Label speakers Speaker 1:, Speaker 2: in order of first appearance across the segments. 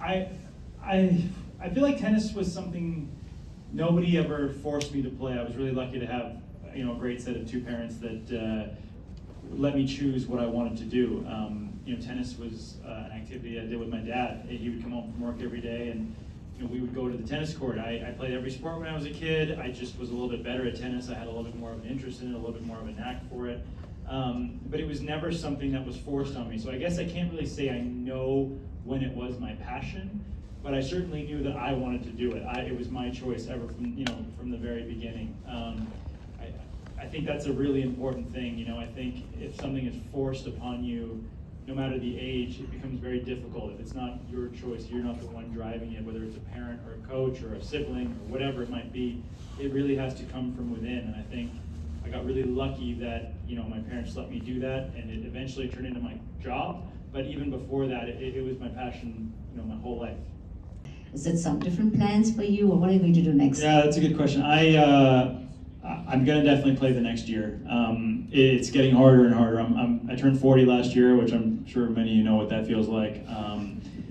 Speaker 1: I, I feel like tennis was something nobody ever forced me to play. I was really lucky to have a great set of two parents that let me choose what I wanted to do. Tennis was an activity I did with my dad. He would come home from work every day, and we would go to the tennis court. I played every sport when I was a kid. I just was a little bit better at tennis. I had a little bit more of an interest in it, a little bit more of a knack for it. But it was never something that was forced on me. So I guess I can't really say I know when it was my passion, but I certainly knew that I wanted to do it. It was my choice ever from the very beginning. I think that's a really important thing. I think if something is forced upon you, no matter the age, it becomes very difficult. If it's not your choice, you're not the one driving it, whether it's a parent or a coach or a sibling or whatever it might be, it really has to come from within. And I think I got really lucky that my parents let me do that, and it eventually turned into my job. But even before that, it was my passion, my whole life.
Speaker 2: Is it some different plans for you, or what are you going to do next?
Speaker 1: Yeah, that's a good question. I'm going to definitely play the next year. It's getting harder and harder. I turned 40 last year, which I'm sure many of you know what that feels like.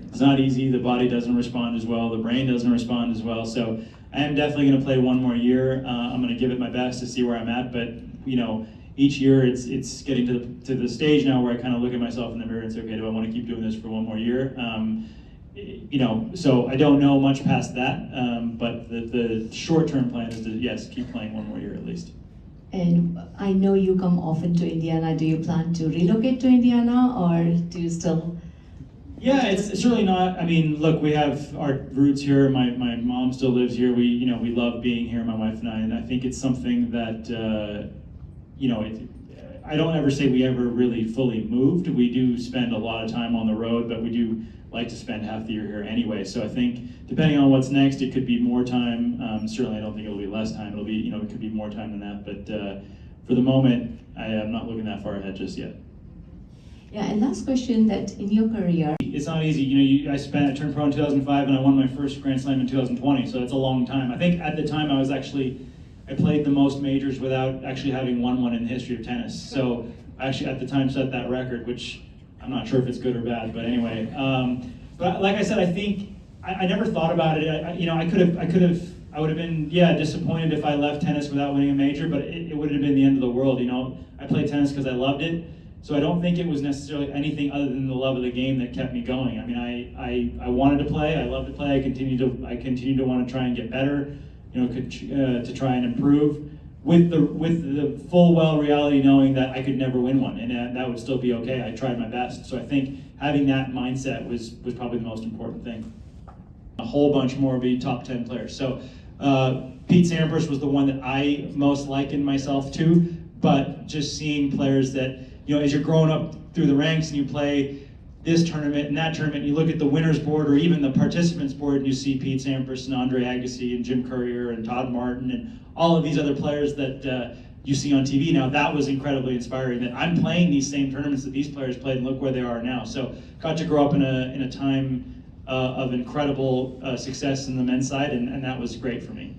Speaker 1: It's not easy. The body doesn't respond as well. The brain doesn't respond as well. So I am definitely going to play one more year. I'm going to give it my best to see where I'm at. But each year it's getting to the stage now where I kind of look at myself in the mirror and say, okay, do I want to keep doing this for one more year? So I don't know much past that, but the short-term plan is to, yes, keep playing one more year at least.
Speaker 2: And I know you come often to Indiana. Do you plan to relocate to Indiana, or do you still?
Speaker 1: Yeah, it's certainly not. I mean, look, we have our roots here. My mom still lives here. We love being here, my wife and I. And I think it's something that I don't ever say we ever really fully moved. We do spend a lot of time on the road, but we do like to spend half the year here anyway. So I think depending on what's next, it could be more time. Certainly, I don't think it'll be less time. It'll be it could be more time than that. But for the moment, I am not looking that far ahead just yet.
Speaker 2: Yeah, and last question, that in your career,
Speaker 1: it's not easy. I turned pro in 2005, and I won my first Grand Slam in 2020. So that's a long time. I think at the time I played the most majors without actually having won one in the history of tennis. So I actually at the time set that record, which I'm not sure if it's good or bad, but anyway. But like I said, I think I never thought about it. I would have been disappointed if I left tennis without winning a major, but it wouldn't have been the end of the world. I played tennis because I loved it. So I don't think it was necessarily anything other than the love of the game that kept me going. I mean, I wanted to play. I love to play. I continue to want to try and get better. To try and improve, with the full well reality knowing that I could never win one, and that would still be okay. I tried my best. So I think having that mindset was probably the most important thing. A whole bunch more would be top 10 players. So Pete Sampras was the one that I most likened myself to, but just seeing players that, as you're growing up through the ranks and you play this tournament and that tournament, you look at the winners board or even the participants board and you see Pete Sampras and Andre Agassi and Jim Courier and Todd Martin and all of these other players that you see on TV now. That was incredibly inspiring, that I'm playing these same tournaments that these players played and look where they are now. So got to grow up in a time of incredible success in the men's side, and that was great for me.